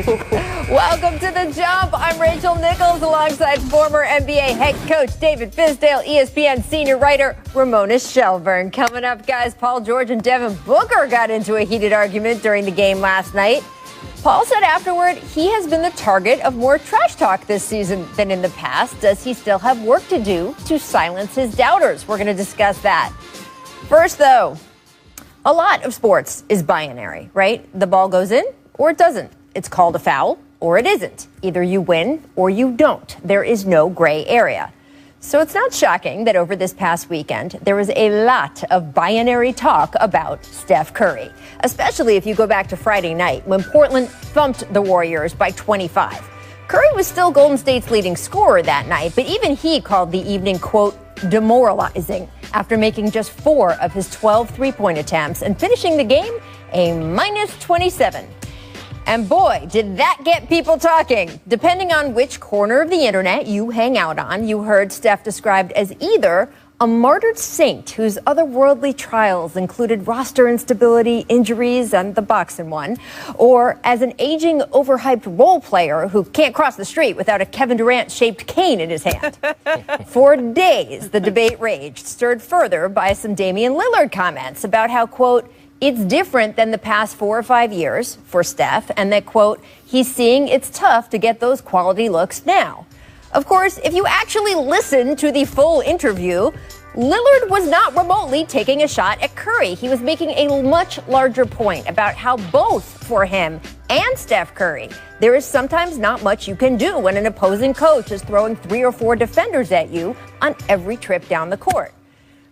Welcome to The Jump. I'm Rachel Nichols alongside former NBA head coach David Fizdale, ESPN senior writer Ramona Shelburne. Coming up, guys, Paul George and Devin Booker got into a heated argument during the game last night. Paul said afterward he has been the target of more trash talk this season than in the past. Does he still have work to do to silence his doubters? We're going to discuss that. First, though, a lot of sports is binary, right? The ball goes in or it doesn't. It's called a foul or it isn't. Either you win or you don't. There is no gray area. So it's not shocking that over this past weekend, there was a lot of binary talk about Steph Curry, especially if you go back to Friday night when Portland thumped the Warriors by 25. Curry was still Golden State's leading scorer that night, but even he called the evening, quote, demoralizing after making just 4 of his 12 three-point attempts and finishing the game a minus 27. And boy, did that get people talking. Depending on which corner of the internet you hang out on, you heard Steph described as either a martyred saint whose otherworldly trials included roster instability, injuries, and the boxing one, or as an aging, overhyped role player who can't cross the street without a Kevin Durant-shaped cane in his hand. For days, the debate raged, stirred further by some Damian Lillard comments about how, quote, it's different than the past 4 or 5 years for Steph, and that, quote, he's seeing it's tough to get those quality looks now. Of course, if you actually listen to the full interview, Lillard was not remotely taking a shot at Curry. He was making a much larger point about how both for him and Steph Curry, there is sometimes not much you can do when an opposing coach is throwing 3 or 4 defenders at you on every trip down the court.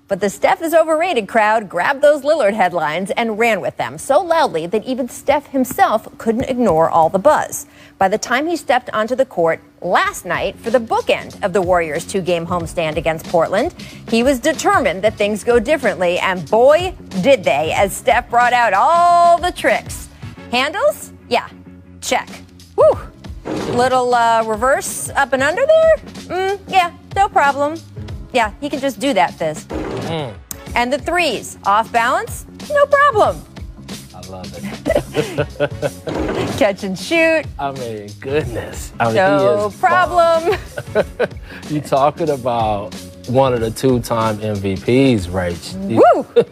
But the Steph is overrated crowd grabbed those Lillard headlines and ran with them so loudly that even Steph himself couldn't ignore all the buzz. By the time he stepped onto the court last night for the bookend of the Warriors' 2-game homestand against Portland, he was determined that things go differently, and boy, did they, as Steph brought out all the tricks. Handles? Yeah, check. Woo! Little reverse up and under there? Yeah, no problem. Yeah, he can just do that, Fizz. And the threes, off balance, no problem. I love it. Catch and shoot. I mean, goodness. I mean, no problem. You talking about one of the 2-time MVPs, Rach. Woo! Woo!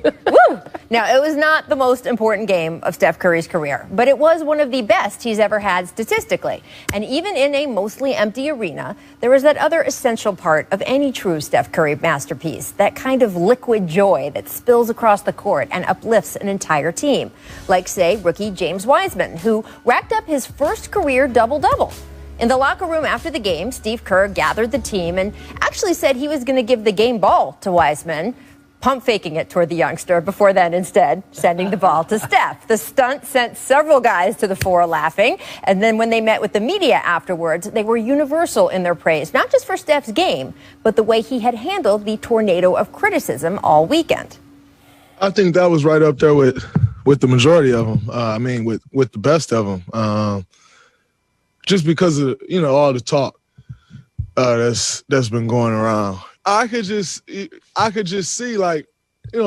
Now, it was not the most important game of Steph Curry's career, but it was one of the best he's ever had statistically. And even in a mostly empty arena, there was that other essential part of any true Steph Curry masterpiece, that kind of liquid joy that spills across the court and uplifts an entire team. Like, say, rookie James Wiseman, who racked up his first career double-double. In the locker room after the game, Steve Kerr gathered the team and actually said he was going to give the game ball to Wiseman, pump faking it toward the youngster before then instead sending the ball to Steph. The stunt sent several guys to the floor laughing, and then when they met with the media afterwards, they were universal in their praise, not just for Steph's game, but the way he had handled the tornado of criticism all weekend. I think that was right up there with the majority of them. With the best of them. Just because of, all the talk that's been going around. I could just see, like,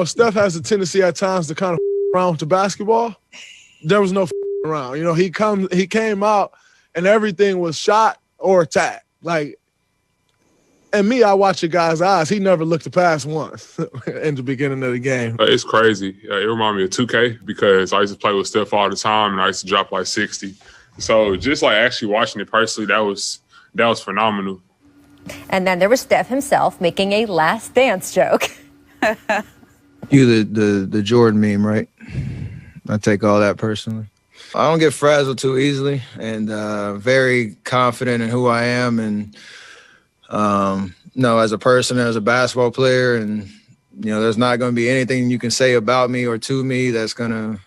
Steph has a tendency at times to kind of around with the basketball. There was no around. He came out and everything was shot or attack. Like, and me, I watch a guy's eyes. He never looked to pass once in the beginning of the game. It's crazy. It reminded me of 2K because I used to play with Steph all the time and I used to drop like 60. So just like actually watching it personally, that was phenomenal. And then there was Steph himself making a last dance joke. You the Jordan meme, right? I take all that personally. I don't get frazzled too easily, and very confident in who I am, and as a person, as a basketball player, and there's not going to be anything you can say about me or to me that's going to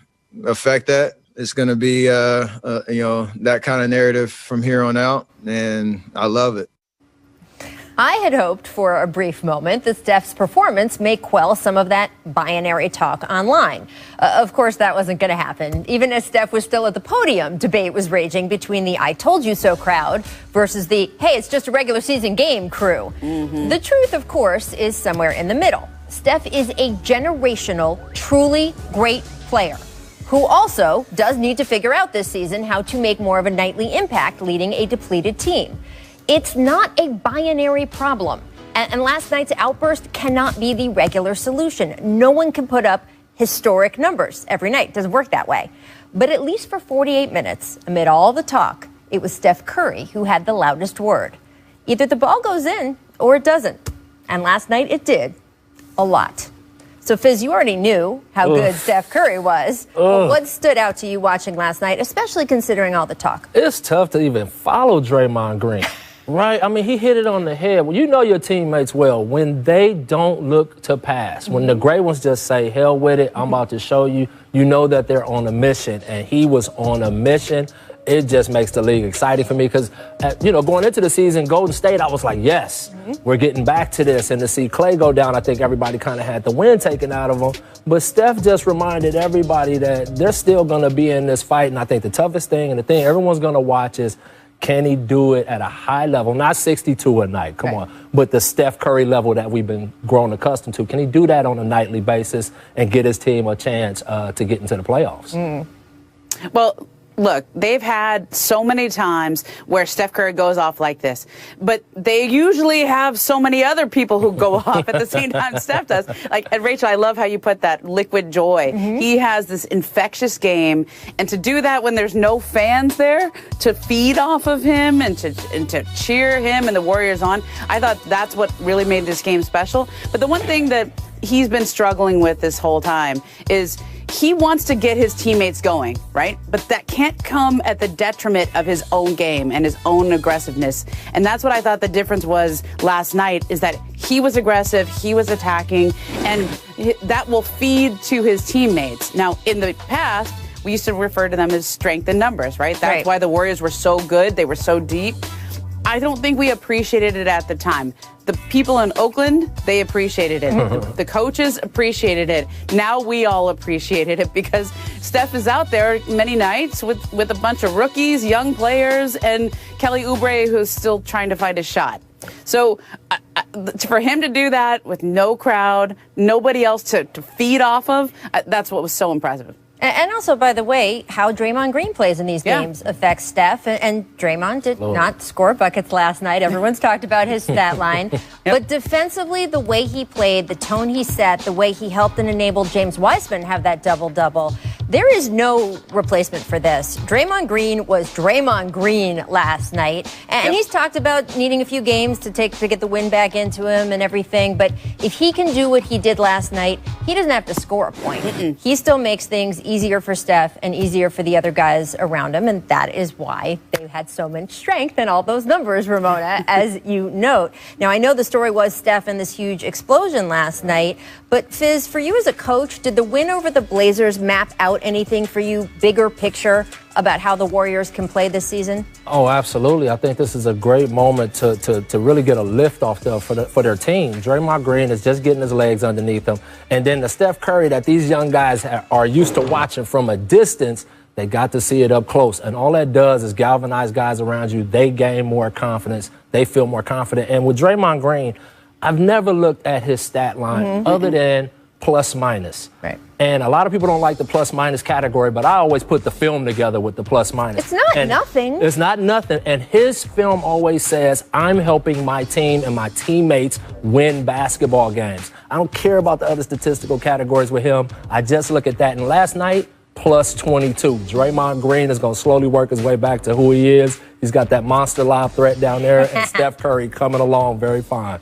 affect that. It's going to be, that kind of narrative from here on out, and I love it. I had hoped for a brief moment that Steph's performance may quell some of that binary talk online. Of course, that wasn't going to happen. Even as Steph was still at the podium, debate was raging between the I told you so crowd versus the hey, it's just a regular season game crew. Mm-hmm. The truth, of course, is somewhere in the middle. Steph is a generational, truly great player who also does need to figure out this season how to make more of a nightly impact leading a depleted team. It's not a binary problem. And last night's outburst cannot be the regular solution. No one can put up historic numbers every night. It doesn't work that way. But at least for 48 minutes, amid all the talk, it was Steph Curry who had the loudest word. Either the ball goes in or it doesn't. And last night it did. A lot. So, Fizz, you already knew how good Steph Curry was. What stood out to you watching last night, especially considering all the talk? It's tough to even follow Draymond Green. Right? I mean, he hit it on the head. Well, you know your teammates well. When they don't look to pass, when the great ones just say, hell with it, I'm about to show you, you know that they're on a mission. And he was on a mission. It just makes the league exciting for me because, going into the season, Golden State, I was like, yes, we're getting back to this. And to see Klay go down, I think everybody kind of had the wind taken out of them. But Steph just reminded everybody that they're still going to be in this fight. And I think the toughest thing and the thing everyone's going to watch is, can he do it at a high level? Not 62 a night, come on, but the Steph Curry level that we've been grown accustomed to. Can he do that on a nightly basis and get his team a chance to get into the playoffs? Well, look, they've had so many times where Steph Curry goes off like this, but they usually have so many other people who go off at the same time Steph does. And Rachel, I love how you put that liquid joy. He has this infectious game, and to do that when there's no fans there to feed off of him and to cheer him and the Warriors on, I thought that's what really made this game special. But the one thing that he's been struggling with this whole time is he wants to get his teammates going, right? But that can't come at the detriment of his own game and his own aggressiveness. And that's what I thought the difference was last night, is that he was aggressive, he was attacking, and that will feed to his teammates. Now, in the past, we used to refer to them as strength in numbers, right? That's why the Warriors were so good. They were so deep. I don't think we appreciated it at the time. The people in Oakland, they appreciated it. The coaches appreciated it. Now we all appreciated it because Steph is out there many nights with a bunch of rookies, young players, and Kelly Oubre, who's still trying to find a shot. So for him to do that with no crowd, nobody else to feed off of, that's what was so impressive. And also, by the way, how Draymond Green plays in these games affects Steph. And Draymond did not score buckets last night. Everyone's talked about his stat line. But defensively, the way he played, the tone he set, the way he helped and enabled James Wiseman have that double-double, there is no replacement for this. Draymond Green was Draymond Green last night. And he's talked about needing a few games to get the wind back into him and everything. But if he can do what he did last night, he doesn't have to score a point. He still makes things easier for Steph and easier for the other guys around him, and that is why they had so much strength and all those numbers, Ramona, as you note. Now, I know the story was Steph and this huge explosion last night, but Fizz, for you as a coach, did the win over the Blazers map out anything for you, bigger picture, about how the Warriors can play this season? Oh, absolutely. I think this is a great moment to really get a lift off for their team. Draymond Green is just getting his legs underneath him. And then the Steph Curry that these young guys are used to watching from a distance, they got to see it up close. And all that does is galvanize guys around you. They gain more confidence. They feel more confident. And with Draymond Green, I've never looked at his stat line other than plus minus. Right. And a lot of people don't like the plus minus category, but I always put the film together with the plus minus. It's not nothing. It's not nothing. And his film always says, I'm helping my team and my teammates win basketball games. I don't care about the other statistical categories with him. I just look at that. And last night, plus 22. Draymond Green is going to slowly work his way back to who he is. He's got that monster lob threat down there, and Steph Curry coming along very fine.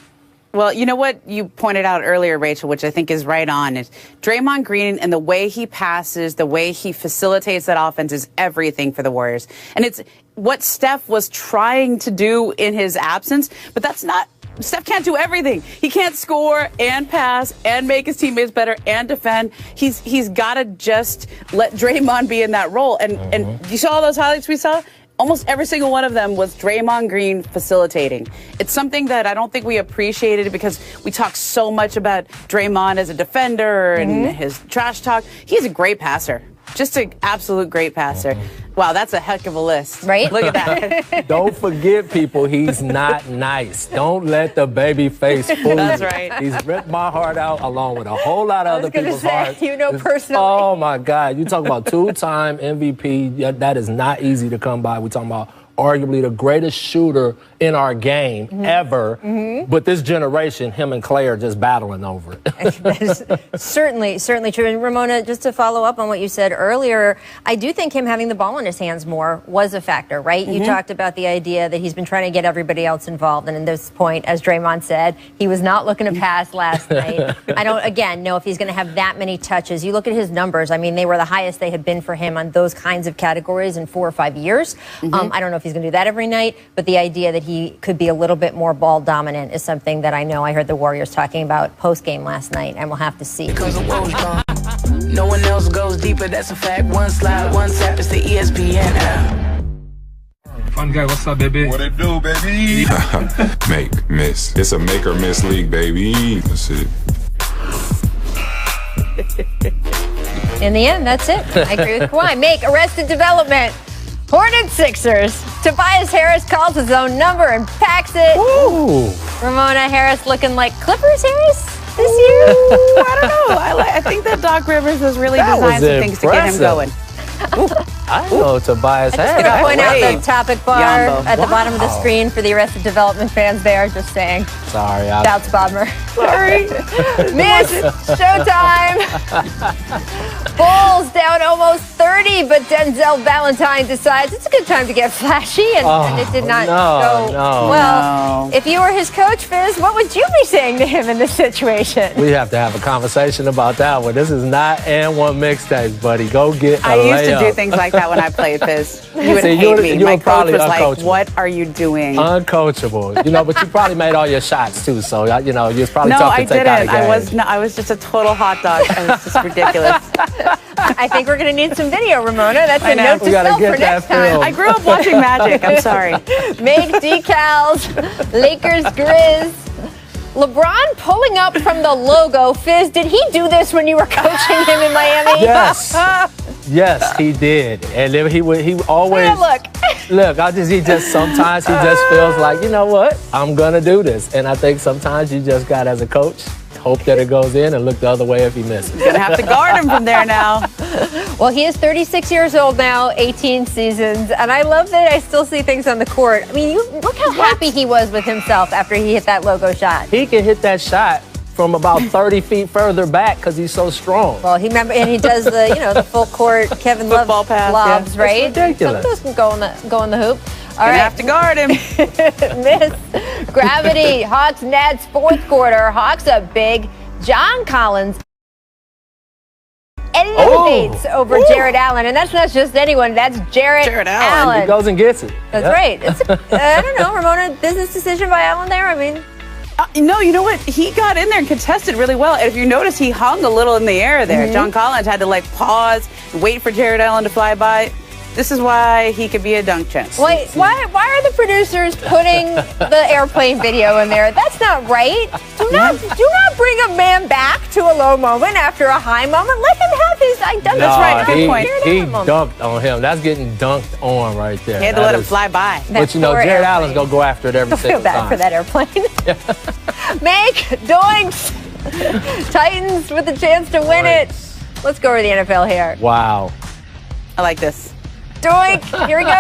Well, you know what you pointed out earlier, Rachel, which I think is right on, is Draymond Green and the way he passes, the way he facilitates that offense is everything for the Warriors. And it's what Steph was trying to do in his absence, but that's not – Steph can't do everything. He can't score and pass and make his teammates better and defend. He's got to just let Draymond be in that role. And you saw all those highlights we saw? Almost every single one of them was Draymond Green facilitating. It's something that I don't think we appreciated because we talk so much about Draymond as a defender and his trash talk. He's a great passer, just an absolute great passer. Wow, that's a heck of a list. Right? Look at that. Don't forget, people, he's not nice. Don't let the baby face fool you. That's right. He's ripped my heart out along with a whole lot of other people's hearts. You know personally. Oh, my God. You talk about two-time MVP. Yeah, that is not easy to come by. We're talking about arguably the greatest shooter in our game ever. But this generation, him and Clay are just battling over it. That is certainly true. And Ramona, just to follow up on what you said earlier, I do think him having the ball in his hands more was a factor, right? You talked about the idea that he's been trying to get everybody else involved. And at this point, as Draymond said, he was not looking to pass last night. I don't, again, know if he's going to have that many touches. You look at his numbers. I mean, they were the highest they had been for him on those kinds of categories in 4 or 5 years. I don't know if he's going to do that every night, but the idea that he could be a little bit more ball dominant is something that I know I heard the Warriors talking about post-game last night, and we'll have to see. No one else goes deeper, that's a fact. One slide, one tap, it's the ESPN app. Fun guy, what's up, baby? What it do, baby? Make, miss. It's a make or miss league, baby. That's it. In the end, that's it. I agree with Kawhi. Make Arrested Development. Hornets Sixers. Tobias Harris calls his own number and packs it. Ooh. Ramona Harris looking like Clippers Harris this year. I don't know. I think that Doc Rivers has really That designed was some things to get him going. I know Tobias I just Harris. want to point out Wait. the topic bar Yambo. at the bottom of the screen for the Arrested Development fans there. Just saying. Sorry. Doubts Bomber. Sorry. Miss Showtime. Bulls down almost 30, but Denzel Valentine decides it's a good time to get flashy, and it did not go well. No. If you were his coach, Fizz, what would you be saying to him in this situation? We have to have a conversation about that one. This is not and one mixtapes, buddy. Go get a I used to layup. do things like that when I played Fizz. You would See, hate you were- me. you My were coach probably was like, uncoachable. what are you doing? Uncoachable. But you probably made all your shots too, so you was probably No, tough to I take out of didn't. game. I was just a total hot dog. It was just ridiculous. I think we're going to need some video, Ramona. That's I a know. note to We gotta self get for that next time. film. I grew up watching Magic. I'm sorry. Make decals. Lakers Grizz. LeBron pulling up from the logo. Fizz, did he do this when you were coaching him in Miami? Yes. Yes, he did. And then he always Look. sometimes he just feels like, you know what? I'm gonna do this. And I think sometimes you just got, as a coach, hope that it goes in and look the other way if he misses. Gonna have to guard him from there now. Well, he is 36 years old now, 18 seasons, and I love that I still see things on the court. I mean, look how happy he was with himself after he hit that logo shot. He can hit that shot from about 30 feet further back because he's so strong. Well, he does the full court Kevin Love Football pass, lobs, yeah. right? It's ridiculous. Some of those can go in the hoop. All Gonna right, have to guard him. Miss Gravity, Hawks Nets fourth quarter. Hawks up big. John Collins elevates over Jared Allen, and that's not just anyone. That's Jared Allen. He goes and gets it. That's right. It's I don't know, Ramona, business decision by Allen there. I mean, No, you know what? He got in there and contested really well. And if you notice, he hung a little in the air there. John Collins had to pause, wait for Jared Allen to fly by. This is why he could be a dunk chance. wait, why are the producers putting the airplane video in there? That's not right. Do not bring a man back to a low moment after a high moment. Let him have his identity. That's right. Good point. He dunked on him. That's getting dunked on right there. He had to let him fly by. But Jared Allen's going to go after it every I feel single bad time. for that airplane. Make doinks. Titans with a chance to win it. Let's go over the NFL here. Wow. I like this. Doink. Here we go.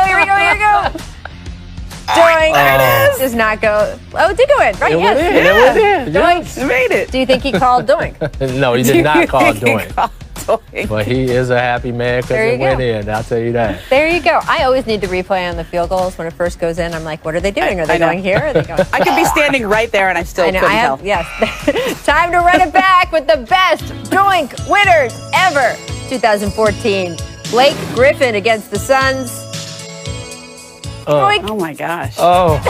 Doink. There it is. Does not go. Oh, it did go in. Right, It yes. went in. Doink. You made it. Do you think he called doink? No, he did not call He doink. called doink. But he is a happy man because There you it went go. in. I'll tell you that. There you go. I always need the replay on the field goals when it first goes in. I'm like, what are they doing? Are they I know. going here? Are they going? I could be standing right there and I still I know. couldn't I have. tell. Yes. Time to run it back with the best doink winners ever. 2014. Blake Griffin against the Suns. Doink. Oh my gosh. Oh,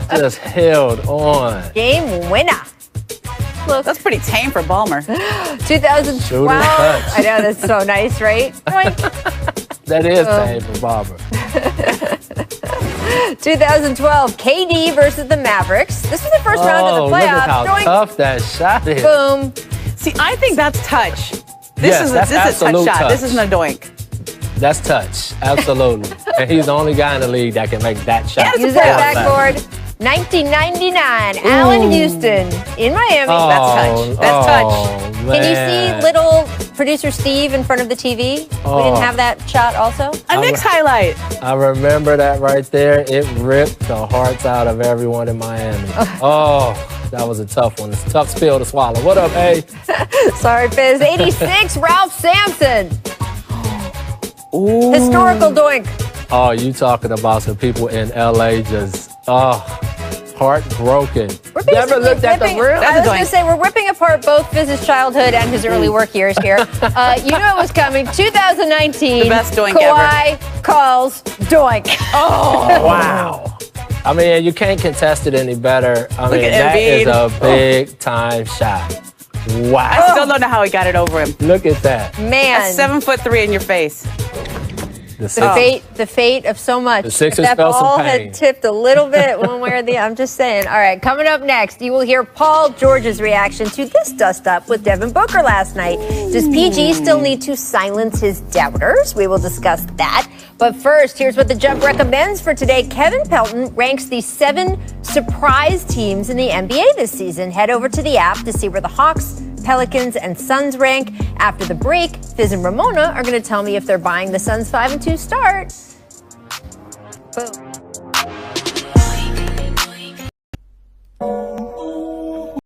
just held on. Game winner. Look. That's pretty tame for Ballmer. 2012. Shooting touch. I know, that's so nice, right? Doink. That is tame for Barber. 2012, KD versus the Mavericks. This was the first round of the Look playoffs. at how Doink. tough that shot is. Boom. See, I think that's touch. Yes, This is that's a touch absolute shot. touch. This isn't a doink. That's touch. Absolutely. And he's the only guy in the league that can make that shot. Use that backboard. 1999, Allen Houston in Miami. That's touch. Can you see little producer Steve in front of the TV? We didn't have that shot also? A Knicks highlight. I remember that right there. It ripped the hearts out of everyone in Miami. That was a tough one. It's a tough spill to swallow. What up, hey? Sorry, Fizz. 86, Ralph Sampson. Historical doink. Oh, you talking about some people in L.A. just, heartbroken. Never looked at the rim. I was going to say, we're ripping apart both Fizz's childhood and his early work years here. You know it was coming. 2019. The best doink Kawhi calls doink. Oh, wow. I mean, you can't contest it any better. I mean, that is a big-time shot. Wow. I still don't know how he got it over him. Look at that. Man. That's 7'3" in your face. The fate of so much. The Sixers that felt some ball pain. had tipped a little bit one way or the other. I'm just saying. All right, coming up next, you will hear Paul George's reaction to this dust-up with Devin Booker last night. Does PG still need to silence his doubters? We will discuss that. But first, here's what The Jump recommends for today. Kevin Pelton ranks the 7 surprise teams in the NBA this season. Head over to the app to see where the Hawks, Pelicans, and Suns rank. After the break, Fizz and Ramona are going to tell me if they're buying the Suns 5-2 start. Boom.